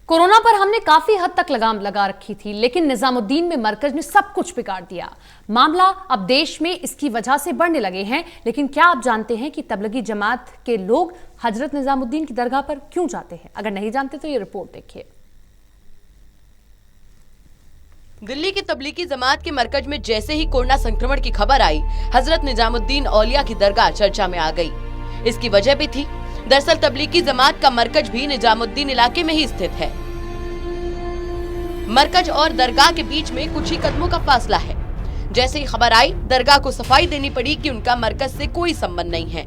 Corona पर हमने काफी हद तक लगाम लगा रखी थी, लेकिन निजामुद्दीन में मरकज ने सब कुछ बिगाड़ दिया। मामला अब देश में इसकी वजह से बढ़ने लगे हैं। लेकिन क्या आप जानते हैं कि तबलीगी जमात के लोग हजरत निजामुद्दीन की दरगाह पर क्यों जाते हैं? अगर नहीं जानते तो ये रिपोर्ट देखिए। दिल्ली की तबलीगी जमात के मरकज में जैसे ही कोरोना संक्रमण की खबर आई, हजरत निजामुद्दीन औलिया की दरगाह चर्चा में आ गई। इसकी वजह भी थी। दरअसल तबलीगी जमात का मरकज भी निजामुद्दीन इलाके में ही स्थित है। मरकज और दरगाह के बीच में कुछ ही कदमों का फासला है। जैसे ही खबर आई, दरगाह को सफाई देनी पड़ी कि उनका मरकज से कोई संबंध नहीं है।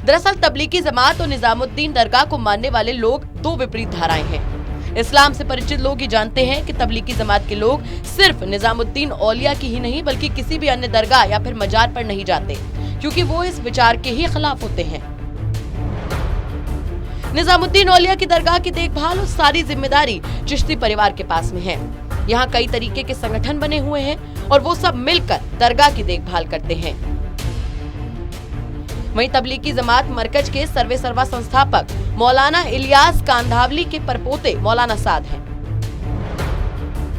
दरअसल तबलीगी जमात और निजामुद्दीन दरगाह को मानने वाले लोग दो विपरीत धाराएं हैं। इस्लाम से परिचित लोग ये जानते हैं कि तबलीगी जमात के लोग सिर्फ निजामुद्दीन औलिया की ही नहीं बल्कि किसी भी अन्य दरगाह या फिर मजार पर नहीं जाते, क्योंकि वो इस विचार के ही खिलाफ होते हैं। निजामुद्दीन औलिया की दरगाह की देखभाल और सारी जिम्मेदारी चिश्ती परिवार के पास में है। यहाँ कई तरीके के संगठन बने हुए हैं और वो सब मिलकर दरगाह की देखभाल करते हैं। वहीं तबलीगी जमात मरकज के सर्वे सर्वा संस्थापक मौलाना इलियास कांधावली के परपोते मौलाना साद हैं।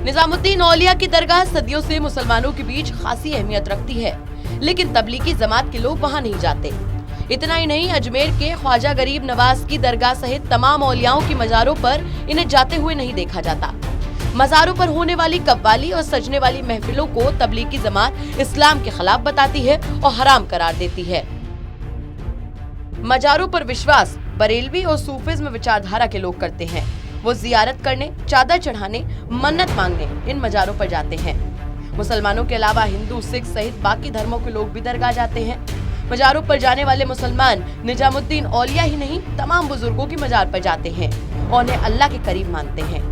निजामुद्दीन औलिया की दरगाह सदियों से मुसलमानों के बीच खासी अहमियत रखती है, लेकिन तबलीगी जमात के लोग वहां नहीं जाते। इतना ही नहीं, अजमेर के ख्वाजा गरीब नवाज की दरगाह सहित तमाम औलियाओं की मजारों पर इन्हें जाते हुए नहीं देखा जाता। मजारों पर होने वाली कव्वाली और सजने वाली महफिलों को तबलीगी जमात इस्लाम के खिलाफ बताती है और हराम करार देती है। मजारों पर विश्वास बरेलवी और सूफिज्म विचारधारा के लोग करते हैं। वो जियारत करने, चादर चढ़ाने, मन्नत मांगने इन मजारों पर जाते हैं। मुसलमानों के अलावा हिंदू, सिख सहित बाकी धर्मों के लोग भी दरगाह जाते हैं। मजारों पर जाने वाले मुसलमान निजामुद्दीन औलिया ही नहीं, तमाम बुजुर्गों की मजार पर जाते हैं और उन्हें अल्लाह के करीब मानते हैं।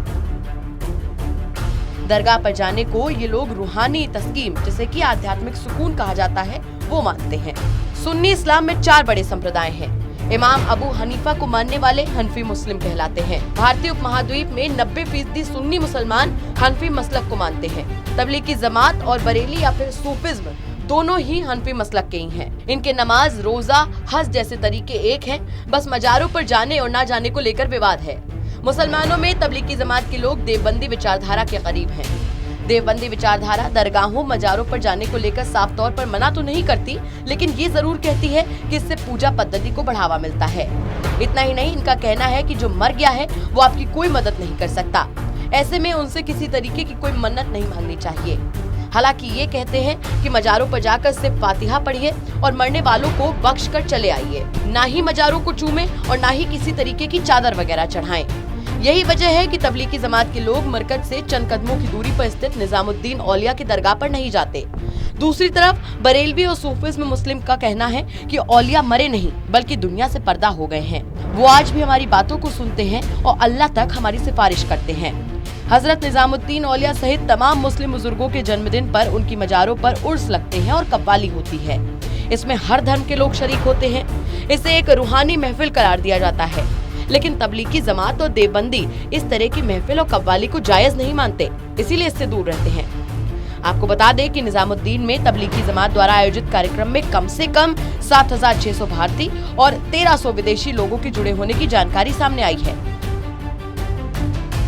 दरगाह पर जाने को ये लोग रूहानी तस्कीम, जिसे कि आध्यात्मिक सुकून कहा जाता है, वो मानते हैं। सुन्नी इस्लाम में 4 बड़े संप्रदाय हैं। इमाम अबू हनीफा को मानने वाले हनफी मुस्लिम कहलाते हैं। भारतीय उपमहाद्वीप में 90% सुन्नी मुसलमान हनफी मसलक को मानते हैं। तबलीगी जमात और बरेली या फिर सूफिज्म दोनों ही हनफी मसलक के ही हैं। इनके नमाज, रोजा, हज जैसे तरीके एक हैं, बस मजारों पर जाने और ना जाने को लेकर विवाद है। मुसलमानों में तबलीगी जमात के लोग देवबंदी विचारधारा के करीब हैं। देवबंदी विचारधारा दरगाहों, मजारों पर जाने को लेकर साफ तौर पर मना तो नहीं करती, लेकिन ये जरूर कहती है कि इससे पूजा पद्धति को बढ़ावा मिलता है। इतना ही नहीं, इनका कहना है कि जो मर गया है वो आपकी कोई मदद नहीं कर सकता। ऐसे में उनसे किसी तरीके की कोई मन्नत नहीं मांगनी चाहिए। हालांकि ये कहते हैं कि मजारों पर जाकर सिर्फ फातिहा पढ़िए और मरने वालों को बख्श कर चले आइए। ना ही मजारों को चूमे और ना ही किसी तरीके की चादर वगैरह चढ़ाएं। यही वजह है कि तबलीगी जमात के लोग मरकज से चंद कदमों की दूरी पर स्थित निजामुद्दीन औलिया की दरगाह पर नहीं जाते। दूसरी तरफ बरेलवी और सूफिज्म मुस्लिम का कहना है कि औलिया मरे नहीं बल्कि दुनिया से पर्दा हो गए हैं। वो आज भी हमारी बातों को सुनते हैं और अल्लाह तक हमारी सिफारिश करते हैं। हजरत निजामुद्दीन औलिया सहित तमाम मुस्लिम बुजुर्गों के जन्मदिन पर उनकी मजारों पर उर्स लगते हैं और कव्वाली होती है। इसमें हर धर्म के लोग शरीक होते हैं। इसे एक रूहानी महफिल करार दिया जाता है। लेकिन तबलीगी जमात और देवबंदी इस तरह की महफिल और कव्वाली को जायज नहीं मानते, इसीलिए इससे दूर रहते हैं। आपको बता दें कि निजामुद्दीन में तबलीगी जमात द्वारा आयोजित कार्यक्रम में कम से कम 7,600 भारतीय और 1,300 विदेशी लोगों के जुड़े होने की जानकारी सामने आई है।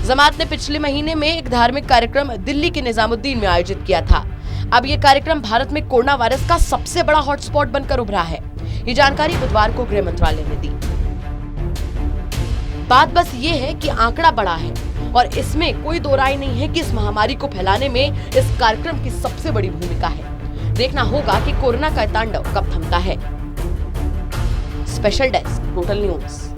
जमात ने पिछले महीने में एक धार्मिक कार्यक्रम दिल्ली के निजामुद्दीन में आयोजित किया था। अब ये कार्यक्रम भारत में कोरोना वायरस का सबसे बड़ा हॉटस्पॉट बनकर उभरा है। ये जानकारी बुधवार को गृह मंत्रालय ने दी। बात बस ये है कि आंकड़ा बड़ा है और इसमें कोई दो राय नहीं है कि इस महामारी को फैलाने में इस कार्यक्रम की सबसे बड़ी भूमिका है। देखना होगा कि कोरोना का तांडव कब थमता है। Special desk, total news.